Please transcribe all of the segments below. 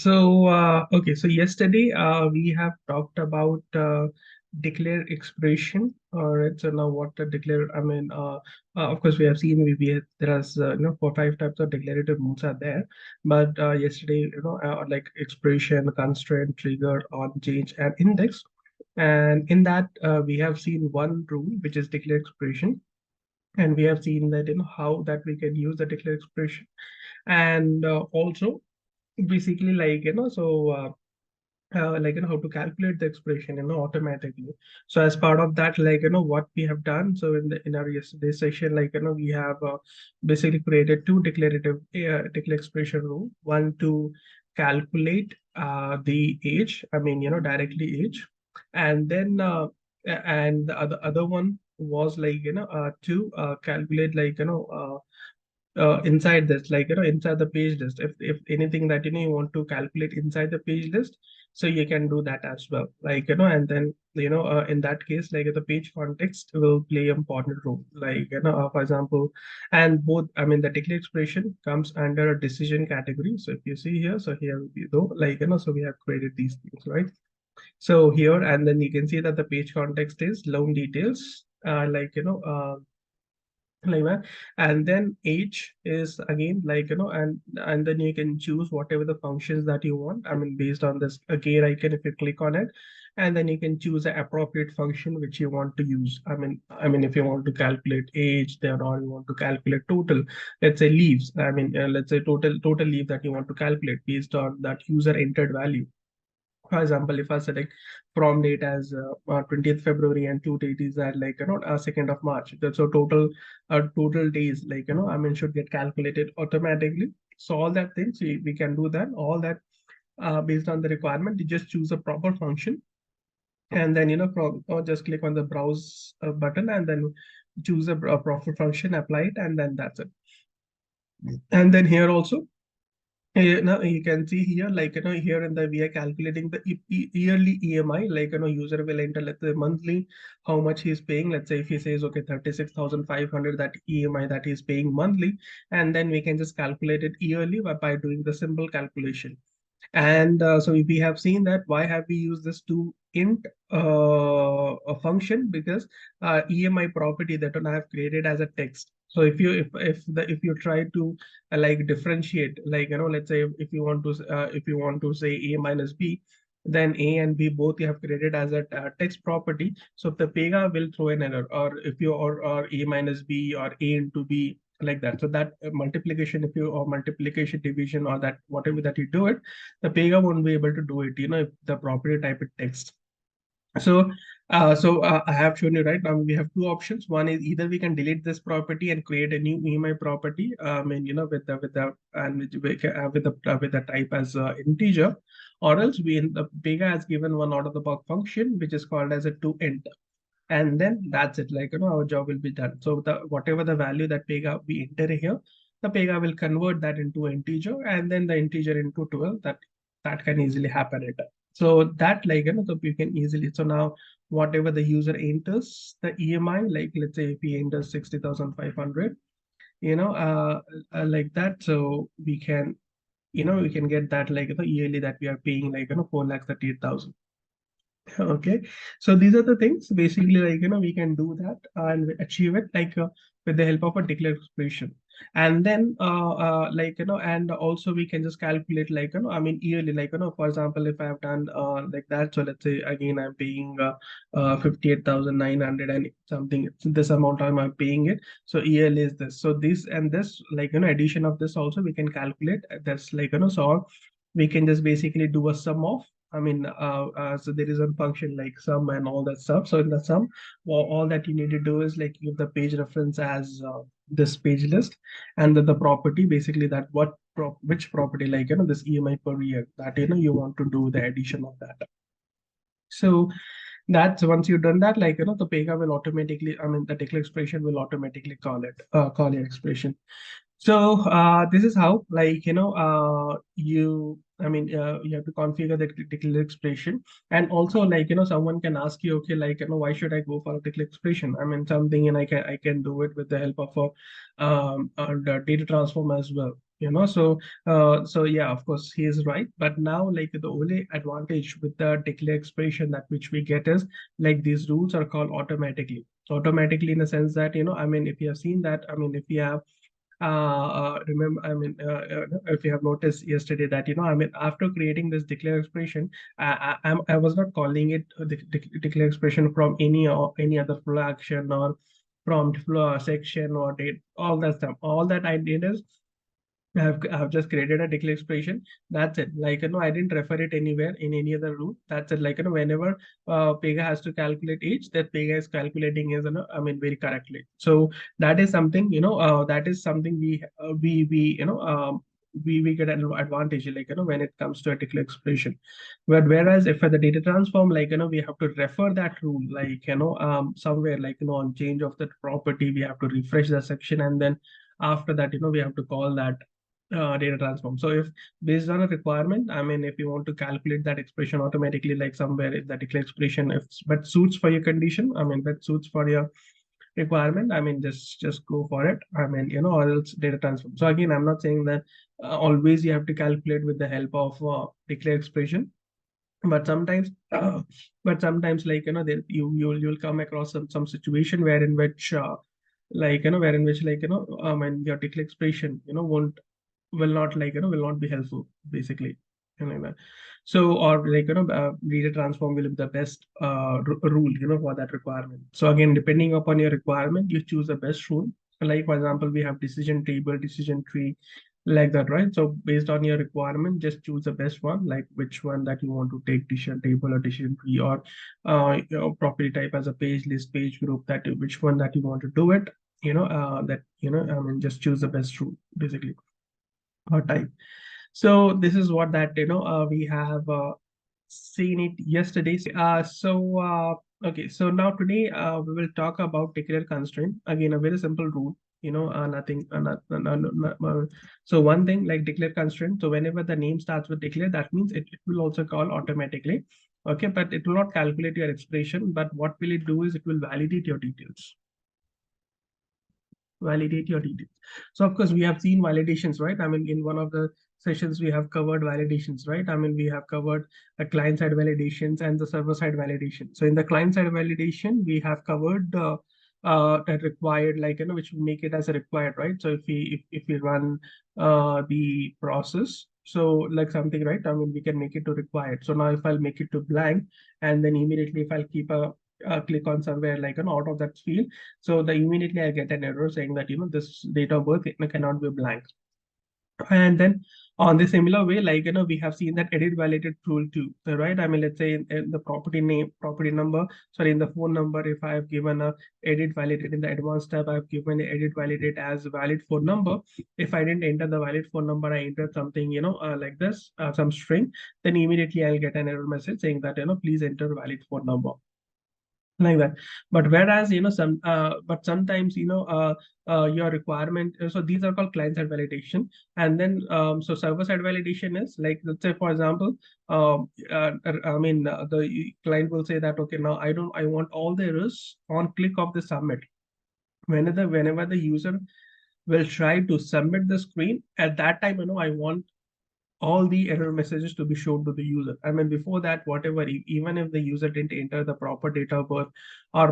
Okay, so yesterday we have talked about declare expression. All right, so now what the declare, of course, we have seen there are, 4 5 types of declarative modes are there. But yesterday, like expression, constraint, trigger, on change, and index. And in that, we have seen one rule, which is declare expression. And we have seen that, how that we can use the declare expression. And also, basically, how to calculate the expression, automatically. So as part of that, what we have done, so in our yesterday session, we have basically created two declarative declare expression rule. One to calculate the age, directly age. And then and the other one was to calculate inside this, inside the page list. If anything that you want to calculate inside the page list, so you can do that as well, and then in that case, the page context will play an important role, for example. And both, the declare expression comes under a decision category. So if you see here, so here we go, so we have created these things, right? So here, and then you can see that the page context is loan details, like that. And then age is again, and then you can choose whatever the functions that you want, based on this gear icon. If you click on it, and then you can choose the appropriate function which you want to use. If you want to calculate age there, or you want to calculate total, let's say leaves, let's say total leave that you want to calculate based on that user entered value. For example, if I select from date as 20th February, and due date is at 2nd of March. So total days, should get calculated automatically. So all that things we can do that, all that based on the requirement. You just choose a proper function, and then or just click on the browse button, and then choose a proper function, apply it, and then that's it. And then here also, now you can see here, here in the, we are calculating the yearly EMI, user will enter, let's say, monthly, how much he's paying. Let's say if he says, okay, 36,500, that EMI that he's paying monthly, and then we can just calculate it yearly by doing the simple calculation. And so we have seen that why have we used this to int a function, because EMI property that I have created as a text. So if you try to differentiate, let's say if you want to say A minus B, then A and B both you have created as a text property. So if the Pega will throw an error, or if you or A minus B, or A into B, like that. So that multiplication, if you, or multiplication, division, or that whatever that you do it, the Pega won't be able to do it, if the property type it text. So, I have shown you, right? Now we have two options. One is either we can delete this property and create a new EMI property, with the type as integer, or else the Pega has given one out of the box function which is called as a toInt. And then that's it, our job will be done. So whatever the value that Pega we enter here, the Pega will convert that into integer, and then the integer into 12. That can easily happen at. So that, so you can easily, so now whatever the user enters the EMI, let's say if he enters 60,500, like that, so we can, we can get that, yearly that we are paying, 4,38,000. Okay, so these are the things basically, we can do that and achieve it, with the help of a declare expression. And then and also we can just calculate, yearly, for example, if I have done like that. So let's say again I'm paying 58,900 and something, this amount I'm paying it. So yearly is this, so this and this, addition of this also we can calculate. That's so we can just basically do a sum of, so there is a function like sum and all that stuff. So in the sum, well, all that you need to do is give the page reference as this page list, and then the property, basically that which property, this EMI per year, that you want to do the addition of that. So that's, once you've done that, the Pega will automatically, the declare expression will automatically call your expression. So this is how, you have to configure the declare expression. And also, someone can ask you, okay, why should I go for a declare expression? Something, and I can do it with the help of a data transform as well. So yeah, of course he is right, but now like the only advantage with the declare expression that which we get is like these rules are called automatically in the sense that I mean if you have seen that, I mean if you have remember, I mean, if you have noticed yesterday that, I mean, after creating this declare expression, I was not calling it declare expression from any or any other flow action or prompt flow section or date, all that stuff. All that I did is I've just created a declare expression. That's it. Like, I didn't refer it anywhere in any other rule. That's it. Like, whenever Pega has to calculate age, that Pega is calculating is, I mean, very correctly. So that is something, that is something we get an advantage, like, when it comes to a declare expression. But whereas if for the data transform, like, we have to refer that rule, like, somewhere, like, on change of that property, we have to refresh the section, and then after that, we have to call that data transform. So if based on a requirement, I mean, if you want to calculate that expression automatically, like somewhere in that declare expression, if but suits for your condition, I mean, that suits for your requirement, I mean, just go for it. I mean, or else data transform. So again, I'm not saying that always you have to calculate with the help of declare expression, but sometimes like there, you'll come across some situation where in which like where in which like I mean your declare expression won't will not like will not be helpful basically, like that. So or like data transform will be the best rule for that requirement. So again, depending upon your requirement, you choose the best rule. Like for example, we have decision table, decision tree, like that, right? So based on your requirement, just choose the best one, like which one that you want to take, decision table or decision tree, or property type as a page list, page group, that which one that you want to do it, that I mean, just choose the best rule basically, or type. So this is what that we have seen it yesterday. Okay, so now today we will talk about declare constraint. Again, a very simple rule. Nothing. So one thing like declare constraint. So whenever the name starts with declare, that means it will also call automatically. Okay, but it will not calculate your expression. But what will it do is it will validate your details. Validate your details. So of course we have seen validations, right? I mean, in one of the sessions we have covered validations, right? I mean, we have covered the client side validations and the server side validation. So in the client side validation, we have covered that required, like which we make it as a required, right? So if we run the process, so like something, right? I mean, we can make it to required. So now if I'll make it to blank, and then immediately if I'll keep a click on somewhere like out of that field, so the immediately I get an error saying that this date of birth cannot be blank. And then on the similar way, like we have seen that edit validated rule too, right? I mean, let's say in the property name, property number, sorry, in the phone number, if I have given a edit validate in the advanced tab, I've given edit validate as valid phone number. If I didn't enter the valid phone number, I entered something like this, some string, then immediately I'll get an error message saying that please enter valid phone number, like that. But whereas but sometimes your requirement, so these are called client side validation. And then so server side validation is like, let's say for example, I mean the client will say that, okay, now I want all the errors on click of the submit. Whenever the user will try to submit the screen, at that time I want all the error messages to be shown to the user. I mean, before that, whatever, even if the user didn't enter the proper date of birth or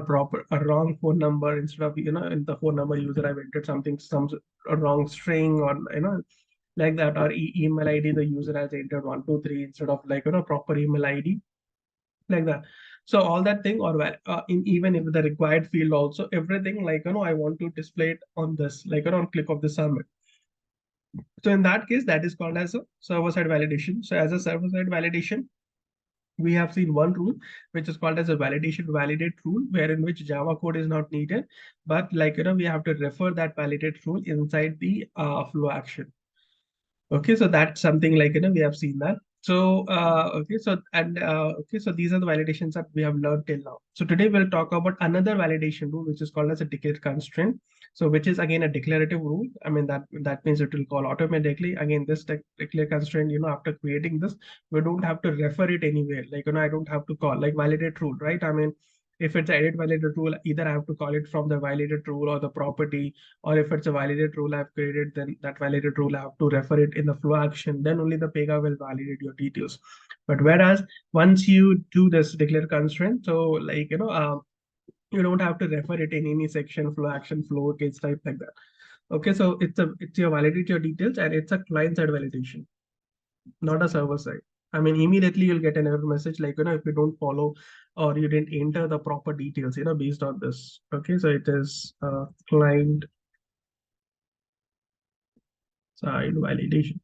a wrong phone number, instead of in the phone number user, I've entered some a wrong string, or like that, or email ID, the user has entered 123 instead of like proper email ID, like that. So all that thing, or even if the required field also, everything, like I want to display it on this, like on click of the submit. So in that case, that is called as a server-side validation. So as a server-side validation, we have seen one rule, which is called as a validation validate rule, where in which Java code is not needed, but like we have to refer that validate rule inside the flow action. Okay, so that's something like we have seen that. So okay, so okay, so these are the validations that we have learned till now. So today we'll talk about another validation rule, which is called as a declare constraint. So which is again a declarative rule. I mean, that means it will call automatically. Again, this declare constraint, after creating this, we don't have to refer it anywhere. Like I don't have to call like validate rule, right? I mean, If it's edit validated rule, either I have to call it from the validated rule or the property, or if it's a validated rule I've created, then that validated rule I have to refer it in the flow action. Then only the Pega will validate your details. But whereas once you do this declare constraint, so like you don't have to refer it in any section, flow action, flow case type like that. Okay, so it's your validate your details, and it's a client side validation, not a server side. I mean, immediately you'll get an error message like, if you don't follow or you didn't enter the proper details, based on this. Okay, so it is client side validation.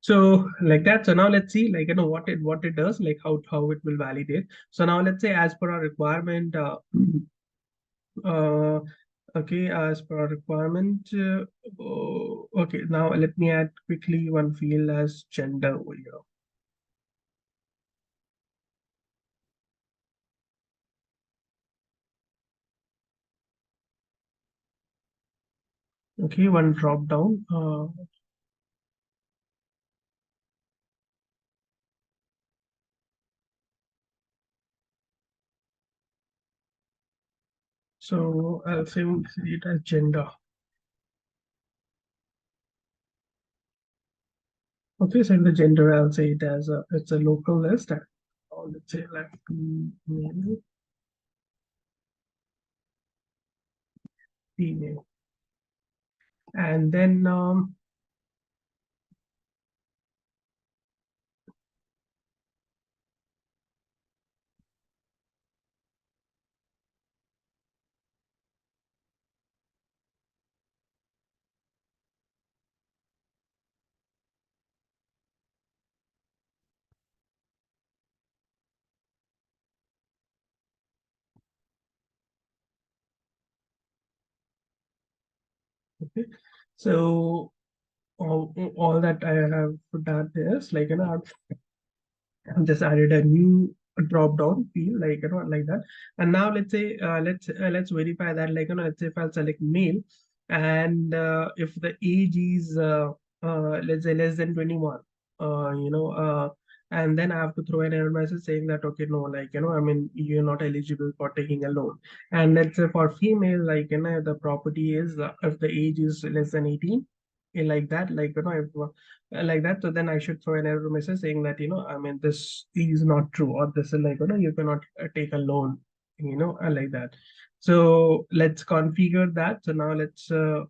So like that. So now let's see, like, what it does, like how it will validate. So now let's say as per our requirement, uh, okay, as per our requirement, okay, now let me add quickly one field as gender over here. Okay, one drop down. So I'll say it as gender. Okay, so in the gender, I'll say it as it's a local list. Or let's say like male, female, and then okay, so all that I have done is like I've just added a new drop down field like like that. And now let's say let's verify that, like let's say if I'll select male, and if the age is let's say less than 21, and then I have to throw an error message saying that, okay, no, like I mean, you're not eligible for taking a loan. And let's say for female, like the property is if the age is less than 18, like that, like if like that. So then I should throw an error message saying that, I mean, this is not true, or this is like, you cannot take a loan, like that. So let's configure that. So now let's so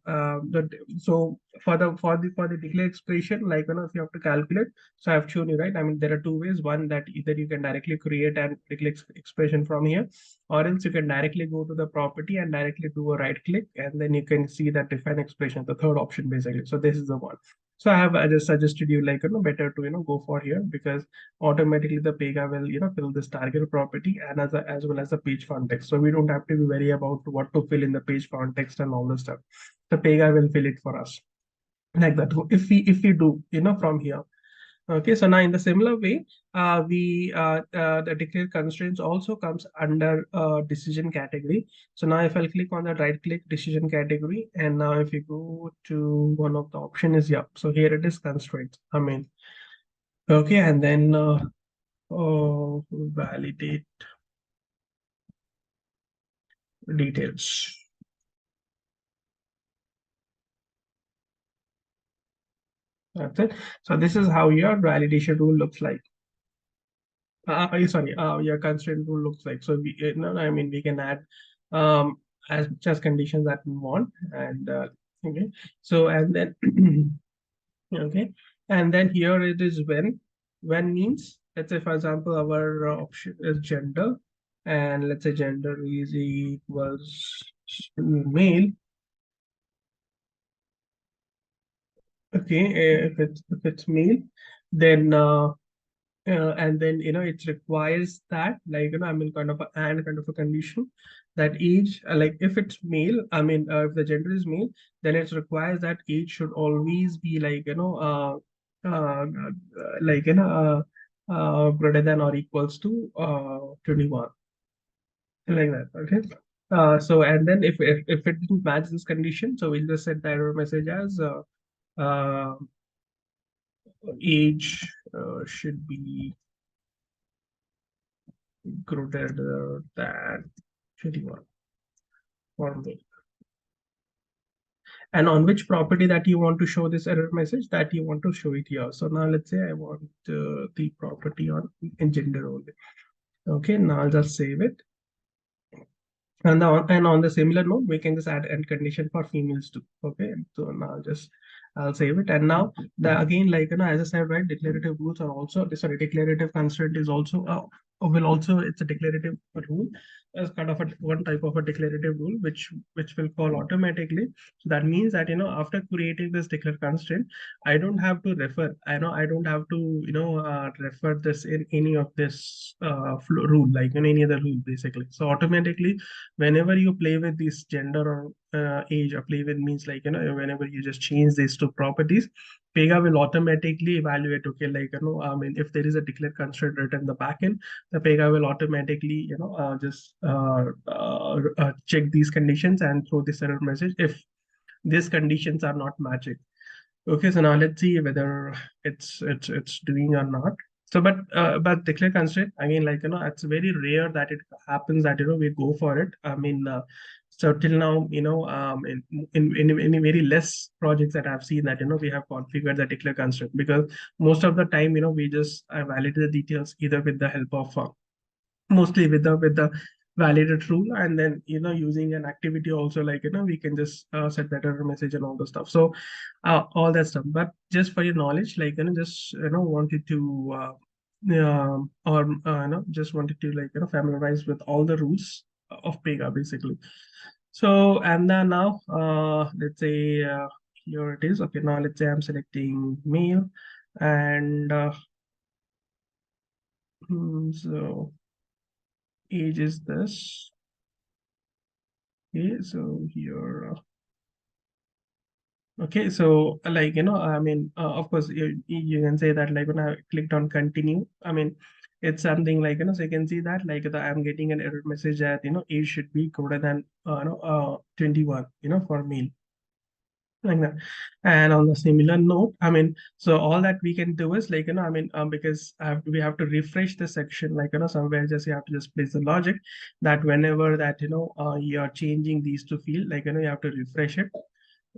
for the declare expression, like if you have to calculate. So I've shown you, right? I mean, there are two ways. One, that either you can directly create an declare expression from here, or else you can directly go to the property and directly do a right click, and then you can see that define expression, the third option basically. So this is the one. So I just suggested you, like better to go for here, because automatically the Pega will fill this target property, and as well as the page font text. So we don't have to be worry about what to fill in the page font text and all the stuff. The Pega will fill it for us like that. If we do from here. Okay, so now in the similar way, the declare constraints also comes under decision category. So now if I'll click on the right click decision category, and now if you go to one of the option is, yeah, so here it is constraints. I mean, okay, and then validate details. That's it. So this is how your validation rule looks like. Sorry, your constraint rule looks like. So we, no, I mean, we can add um, as much as conditions that we want, and okay. So and then okay, and then here it is when. When means, let's say for example our option is gender, and let's say gender is equals to male. Okay, if it's male, then and then it requires that, like I mean, kind of a and kind of a condition, that age, like if it's male, I mean, if the gender is male, then it requires that age should always be like like greater than or equals to 21, like that. Okay, so and then if it didn't match this condition, so we'll just set the error message as uh, age should be greater than 21 for me. And on which property that you want to show this error message, that you want to show it here. So now let's say I want the property on gender only. Okay, now I'll just save it. And on the similar note, we can just add end condition for females too. Okay, so now just I'll save it. And now the again, like as I said, right, declarative rules are also sorry, declarative constraint is also will also it's a declarative rule as kind of one type of a declarative rule which will call automatically. So that means that after creating this declare constraint, I don't have to refer. I don't have to refer this in any of this rule like in any other rule basically. So automatically whenever you play with this gender or age, or play with means like whenever you just change these two properties, Pega will automatically evaluate, okay, like I mean, if there is a declare constraint written in the backend, the Pega will automatically just check these conditions and throw this error message if these conditions are not matching. Okay, so now let's see whether it's doing or not. So, but declare constraint again, like it's very rare that it happens that we go for it. I mean, so till now, in very less projects that I've seen that we have configured the declare constraint, because most of the time we just validate the details either with the help of mostly with the validated rule, and then using an activity also, like we can just set that error message and all the stuff. So all that stuff, but just for your knowledge, like just wanted to or just wanted to like familiarize with all the rules of Pega basically. So and then now let's say here it is. Okay, now let's say I'm selecting male, and so age is this. Okay, so here, okay, so like I mean, of course, you can say that like when I clicked on continue, I mean, it's something like so you can see that like I'm getting an error message that age should be greater than 21, for male, like that. And on the similar note, I mean, so all that we can do is like I mean, because we have to refresh the section, like somewhere just you have to just place the logic that whenever that you are changing these two field, like you have to refresh it.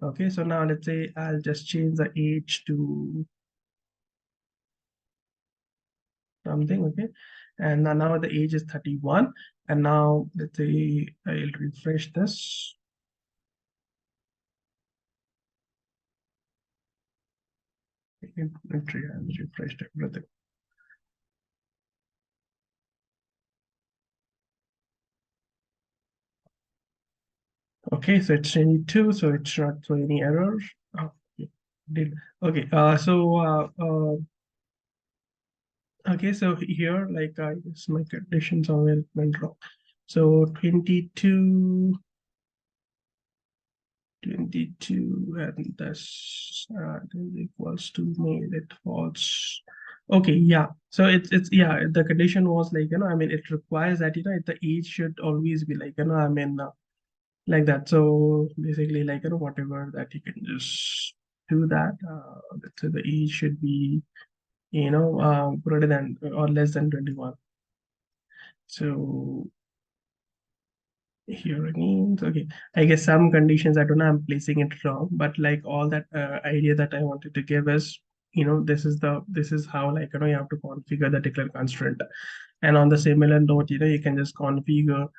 Okay, so now let's say I'll just change the age to something. Okay, and now the age is 31, and now let's say I'll refresh this. Entry has refreshed everything. Okay, so it's 22, so it's not so any errors. Oh, it did okay. Okay, so here like I guess my conditions are went wrong. So 22, 22, and this is equals to male. It false. Okay, yeah. So it's yeah. The condition was like I mean, it requires that the age should always be like I mean. Like that. So basically, like whatever that you can just do that. Let's say the age should be greater than or less than 21. So here again, okay. I guess some conditions I don't know I'm placing it wrong, but like all that idea that I wanted to give is this is how like you have to configure the declare constraint. And on the similar note, you can just configure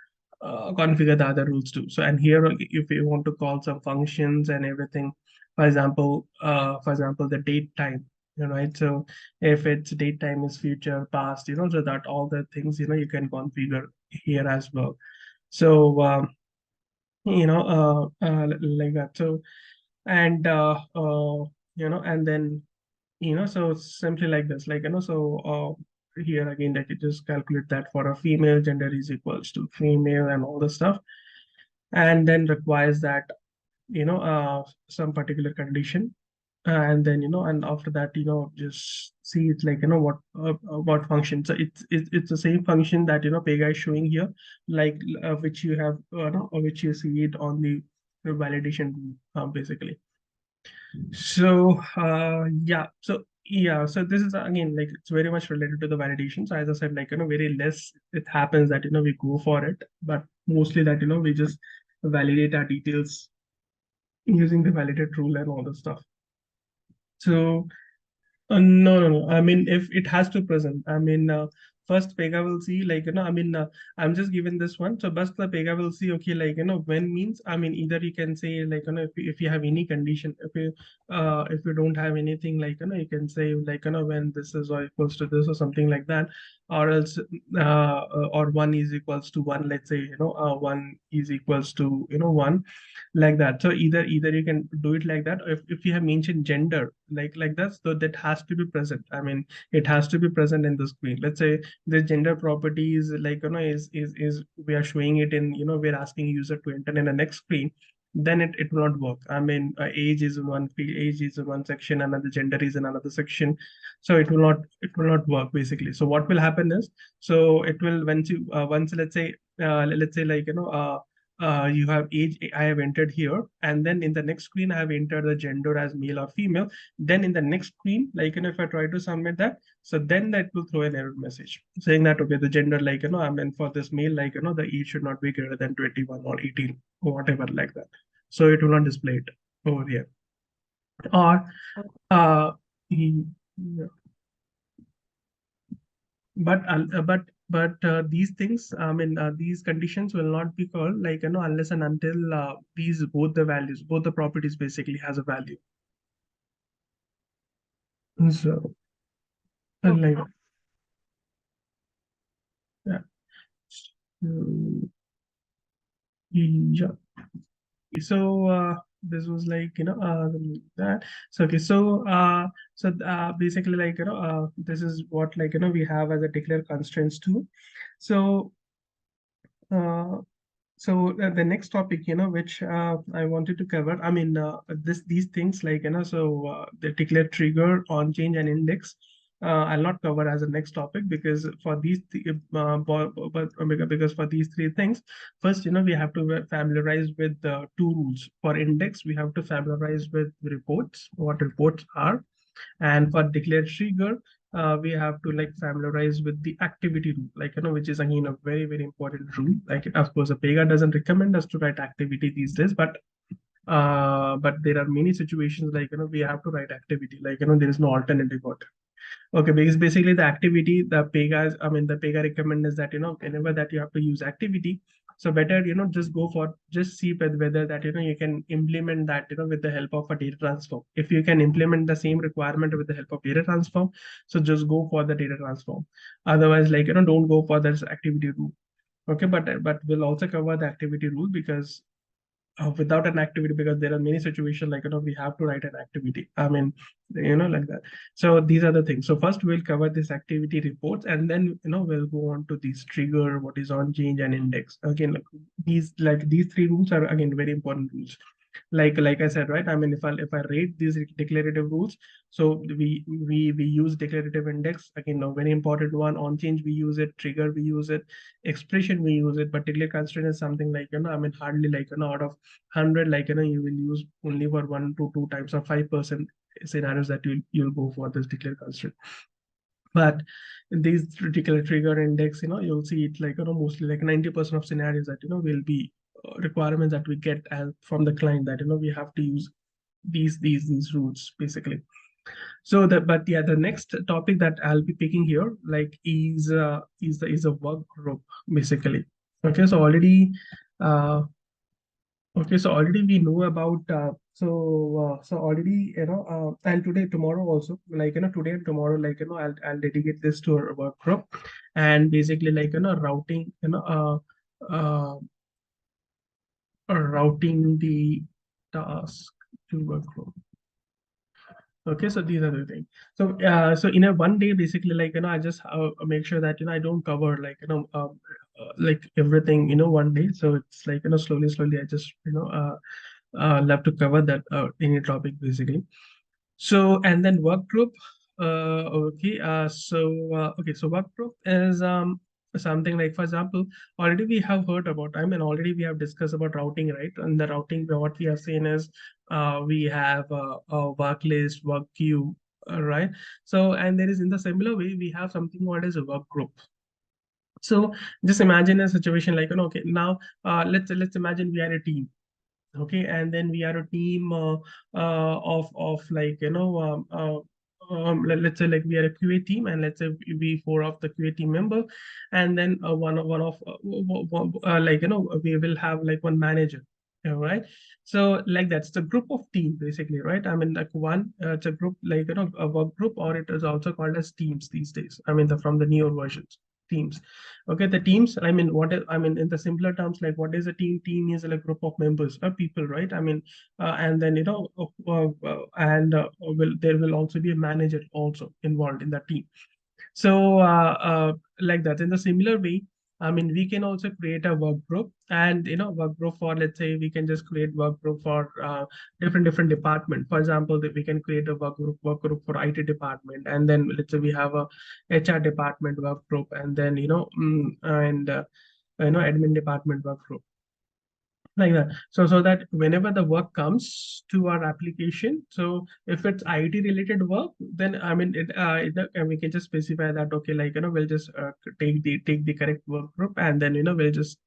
the other rules too. So and here, if you want to call some functions and everything, for example, the date time, right? So if it's date time is future, past, so that all the things you can configure here as well. So like that. So and and then so simply like this, like so here again that you just calculate that for a female, gender is equals to female and all the stuff, and then requires that some particular condition, and then and after that just see it like what function. So it's the same function that Pega is showing here, like which you have or which you see it on the validation basically. So yeah, so Yeah, so this is again like it's very much related to the validation. So as I said, like very less it happens that we go for it, but mostly that we just validate our details using the validate rule and all the stuff. So no, no, no. I mean, if it has to present, I mean, first Pega will see, like, I mean, I'm just given this one. So, first the Pega will see, okay, like, when means, I mean, either you can say, like, if you have any condition, if you don't have anything, like, you can say, like, when this is or equals to this or something like that, or else, or one is equals to one, let's say, one is equals to, one, like that. So either you can do it like that, or if you have mentioned gender like that, so that has to be present. I mean, it has to be present in the screen. Let's say the gender properties, like, is we are showing it in, we're asking user to enter in the next screen, then it will not work. I mean, age is one field, age is in one section, another gender is in another section, so it will not work basically. So what will happen is, so it will, once let's say like, you have age, I have entered here, and then in the next screen I have entered the gender as male or female. Then in the next screen, like, if I try to submit that, so then that will throw an error message saying that, okay, the gender, like, I mean, for this male, like, the age should not be greater than 21 or 18 or whatever, like that. So it will not display it over here. Or he- yeah. But these things, I mean, these conditions will not be called, like, unless and until these both the values, both the properties basically has a value. So, like, yeah. So, yeah. So this was like, that. So okay, basically, like, this is what, like, we have as a declare constraints too. So uh, So the next topic, which I wanted to cover, I mean, these things, like, so the declare trigger, on change, and index, I'll not cover as a next topic, because for because for these three things, first, we have to familiarize with the two rules. For index, we have to familiarize with reports, what reports are, and for declare trigger, we have to like familiarize with the activity rule, like, which is again a very, very important rule. Like, of course, the Pega doesn't recommend us to write activity these days, but there are many situations, like, we have to write activity, like, there is no alternative. Okay, because basically the activity, the Pega recommend is that, whenever that you have to use activity, so better, just go for, just see whether that, you can implement that, with the help of a data transform. If you can implement the same requirement with the help of data transform, so just go for the data transform. Otherwise, like, don't go for this activity rule. Okay, but we'll also cover the activity rule, because without an activity, because there are many situations, like, we have to write an activity, I mean, like that. So these are the things. So first we'll cover this activity reports, and then, we'll go on to this trigger, what is on change, and index. Again, these three rules are again very important rules. Like I said, right? I mean, if I rate these declarative rules, so we use declarative index, again, a very important one. On change we use it, trigger we use it, expression we use it, but declare constraint is something, like, I mean, hardly, like, out of 100, like, you will use only for 1 to 2 times or 5% scenarios that you'll go for this declare constraint. But in these particular trigger index, you'll see it, like, mostly like 90% of scenarios that, will be requirements that we get from the client, that, we have to use these rules basically. So but yeah, the next topic that I'll be picking here, like, is a work group basically. Okay, so uh, already we know about, so already, and today, tomorrow also, like, today and tomorrow, like, I'll dedicate this to a work group, and basically, like, routing, routing the task to work group. Okay, so these are the things. So in a one day, basically, like, I just make sure that, I don't cover, like, like everything, one day. So it's like, slowly I just, love to cover that any topic basically. So, and then work group. So work group is something like, for example, already we have heard about, I mean, already we have discussed about routing, right? And the routing, what we have seen is we have a work list, work queue, right? So, and there is in the similar way, we have something called as a work group. So just imagine a situation like, okay, now let's imagine we are a team. Okay, and then we are a team of like, let's say like we are a QA team, and let's say we four of the QA team member, and then one of like, we will have like one manager. All right. So like that's the group of team basically, right? I mean, like one, it's a group, like, a work group, or it is also called as teams these days. I mean, from the newer versions, teams. Okay, the teams, I mean, I mean, in the simpler terms, like what is a team? Team is like a group of members or people, right? I mean, and then, and there will also be a manager also involved in the team. So, like that. In the similar way, I mean, we can also create a work group, and work group for, let's say, we can just create work group for different department. For example, that we can create a work group for IT department, and then let's say we have a HR department work group, and then and admin department work group, like that. So that whenever the work comes to our application, so if it's IT related work, then I mean we can just specify that, okay, like, we'll just take the correct work group, and then we'll just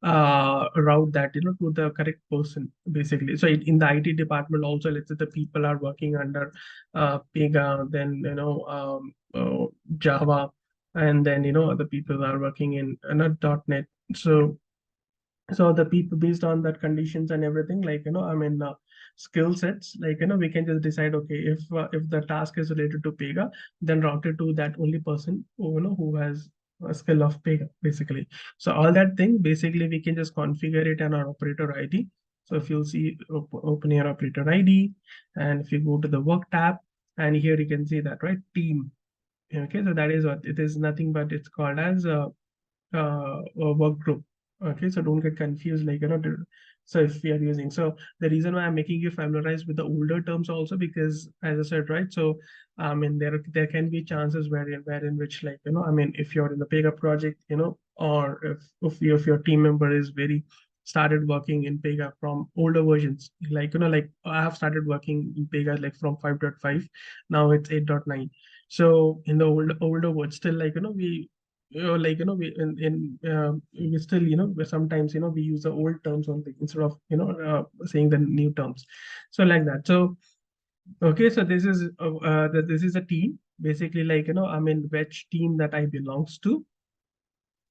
route that to the correct person basically. So in the IT department also, let's say the people are working under Pega, then Java, and then other people are working in .NET. So the people, based on that conditions and everything, like, I mean, skill sets, like, we can just decide, okay, if the task is related to Pega, then route it to that only person who has a skill of Pega basically. So all that thing basically we can just configure it in our operator ID. So if you'll see, open your operator ID, and if you go to the work tab, and here you can see that, right, team. Okay, so that is what it is, nothing but it's called as a work group. Okay, so don't get confused, like, so if we are using, so the reason why I'm making you familiarize with the older terms also, because as I said, right, so I mean, there can be chances wherein which, like, I mean, if you're in the Pega project, or if your team member is very started working in Pega from older versions, like, like I have started working in Pega like from 5.5, now it's 8.9. So in the older words, still, like, like, we we still, sometimes, we use the old terms only instead of saying the new terms. So like that. So okay, so this is a team basically, like, I mean, which team that I belongs to.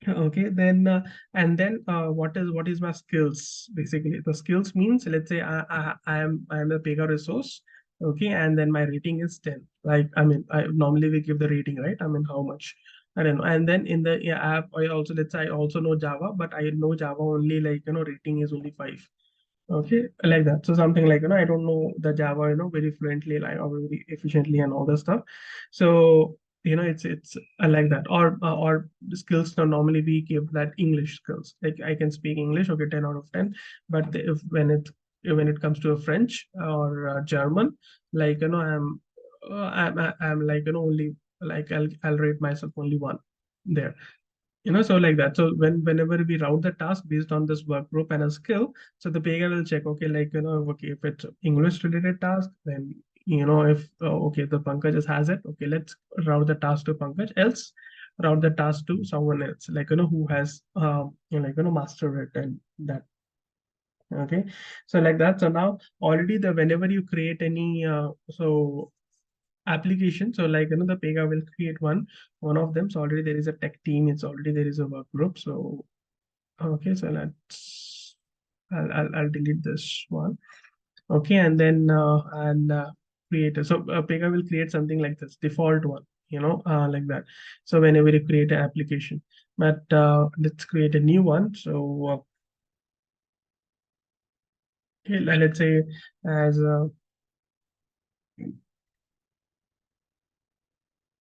Okay, then and then what is my skills basically? The skills means, let's say I am a Pega resource. Okay, and then my rating is 10. Like, I mean, I normally we give the rating, right? I mean, how much? I don't know. And then in the, yeah, app, I also, let's say I also know Java, but I know Java only, like, rating is only 5. Okay, like that. So something like, I don't know the Java, very fluently, like, or very efficiently and all the stuff. So, it's like that. Or the skills, now normally we give that English skills. Like, I can speak English, okay, 10 out of 10. But if when it comes to a French or German, like, I'm like, only, like, I'll rate myself only 1 there. So like that. So whenever we route the task based on this work group and a skill, so the Pega will check, okay, like, okay, if it's English related task, then, if okay, the Pankaj just has it, okay, let's route the task to Pankaj, else route the task to someone else, like, who has like, mastered it, and that. Okay, so like that. So now already, the whenever you create any application, so like, the Pega will create one of them. So already there is a tech team, it's already there is a work group. So okay, so I'll delete this one. Okay, and then create so Pega will create something like this default one, like that. So whenever you create an application, but let's create a new one. So okay, let's say as a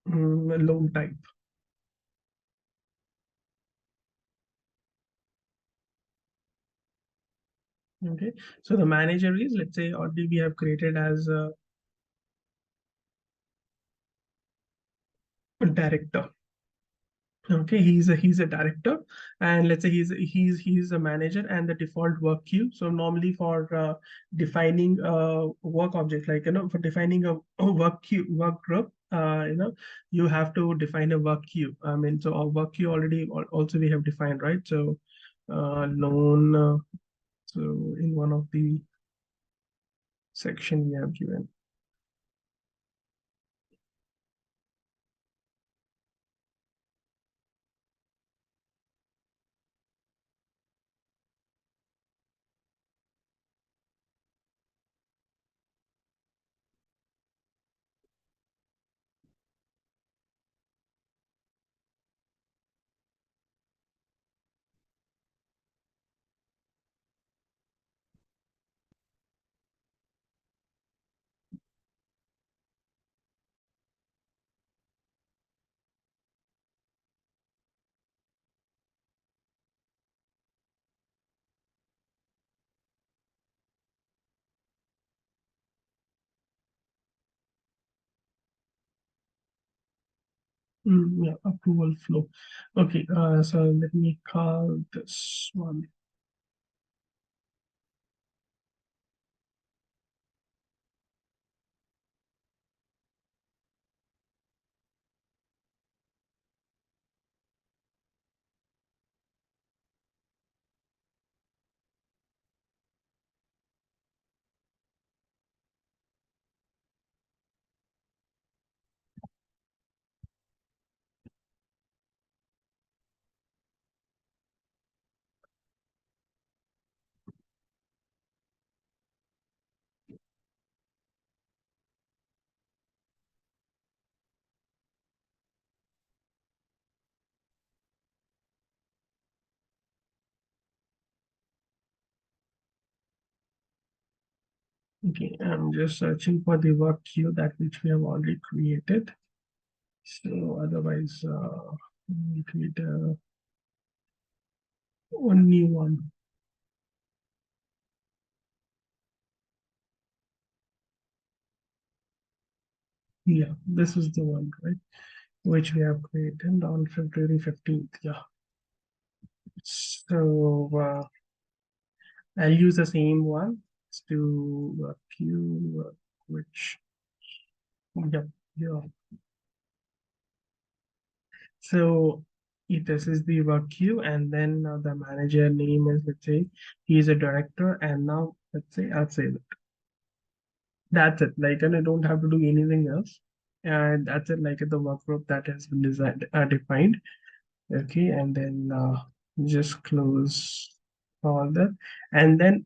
loan type. Okay, so the manager is, let's say, already we have created as a director. Okay, he's a director, and let's say he's a manager and the default work queue. So normally for defining a work object, like for defining a work queue work group, you have to define a work queue. I mean, so our work queue already also we have defined, right? So loan. So in one of the section we have given. Yeah, approval flow. Okay, so let me call this one. Okay, I'm just searching for the work queue that which we have already created. So otherwise, we create one new one. Yeah, this is the one, right? Which we have created on February 15th. Yeah. So I'll use the same one to work queue, which, yeah, yeah. So this is the work queue, and then the manager name is, let's say, he is a director, and now let's say I'll save it. That's it. Like, and I don't have to do anything else. And that's it. Like the work group that has been designed, defined. Okay, and then just close all that, and then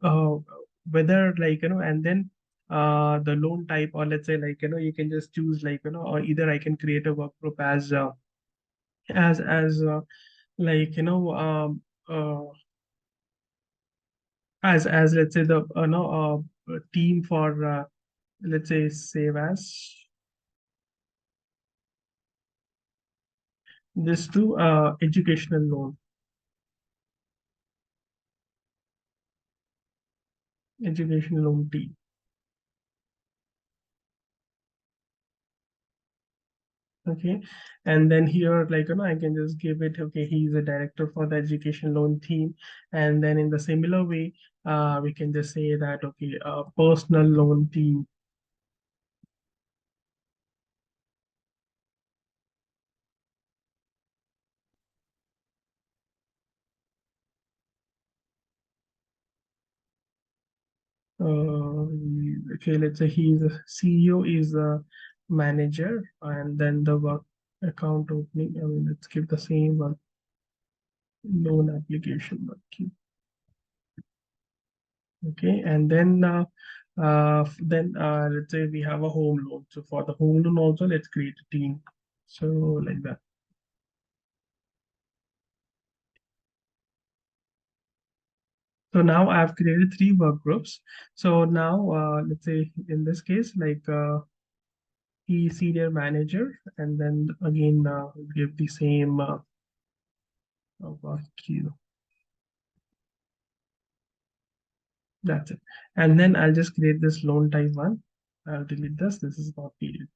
whether and then the loan type, or let's say you can just choose or either I can create a work group as like as let's say the no team for let's say save as this to educational loan, educational loan team. Okay, and then here I can just give it, okay, he's a director for the education loan team, and then in the similar way we can just say that, okay, personal loan team. Okay, let's say he's a CEO is a manager, and then the work account opening, I mean, let's give the same one, loan application work. Okay, and then let's say we have a home loan. So for the home loan also, let's create a team. So like that. So now I've created three work groups. So now let's say in this case, he senior manager, and then again give the same work queue. That's it. And then I'll just create this loan type one. I'll delete this. This is not needed.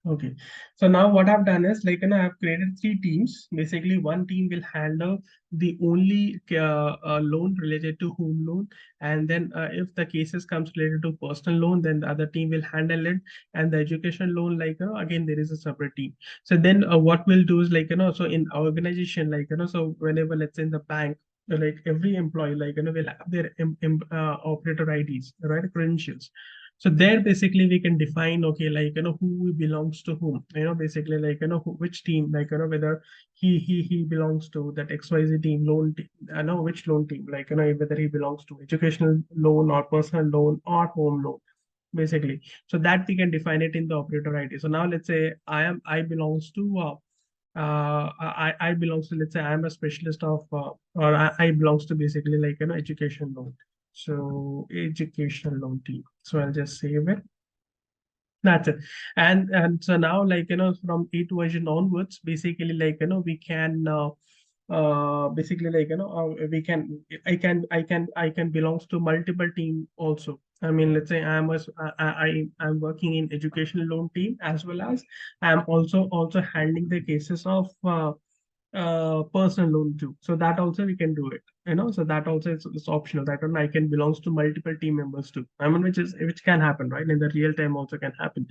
Okay, so now what I've done is like, I've created three teams. Basically, one team will handle the only loan related to home loan, and then if the cases comes related to personal loan, then the other team will handle it. And the education loan, like, again, there is a separate team. So then what we'll do is like, so in our organization, like, so whenever, let's say in the bank, like every employee, like, will have their operator IDs, right, credentials. So there basically we can define, okay, like, who belongs to whom, basically like, which team, like, whether he belongs to that XYZ team, loan team, which loan team, like, whether he belongs to educational loan or personal loan or home loan, basically. So that we can define it in the operator ID. So now let's say I belongs to, I belongs to, let's say I'm a specialist of, or I belongs to basically like, education loan. So educational loan team. So I'll just save it. That's it. And so now, like, from 8 version onwards, basically like, we can basically like, we can, I can belongs to multiple team also. I mean, let's say I'm working in educational loan team, as well as I'm also handling the cases of personal loan too. So that also we can do it, so that also is optional. That one I can belongs to multiple team members too. I mean, which can happen, right? In the real time also can happen.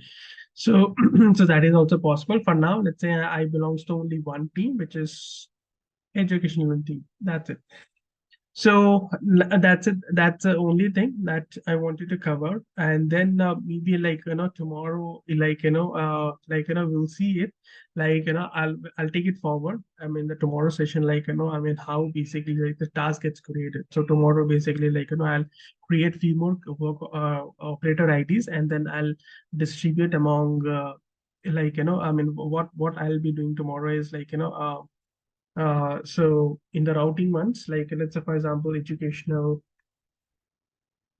So so that is also possible. For now, let's say I belongs to only one team, which is educational team. That's it. So that's it. That's the only thing that I wanted to cover. And then maybe like, tomorrow, like, we'll see it. Like, I'll take it forward. I mean, the tomorrow session, like, I mean, how basically like the task gets created. So tomorrow, basically, like, I'll create few more work operator IDs, and then I'll distribute among like, I mean, what I'll be doing tomorrow is like, so in the routing ones, like let's say, for example, educational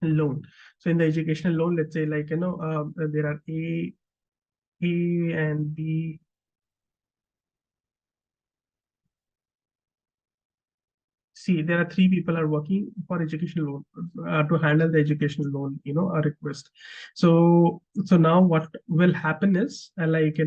loan. So in the educational loan, let's say like, there are A and B. See, there are three people are working for educational loan to handle the educational loan, a request. So now what will happen is like,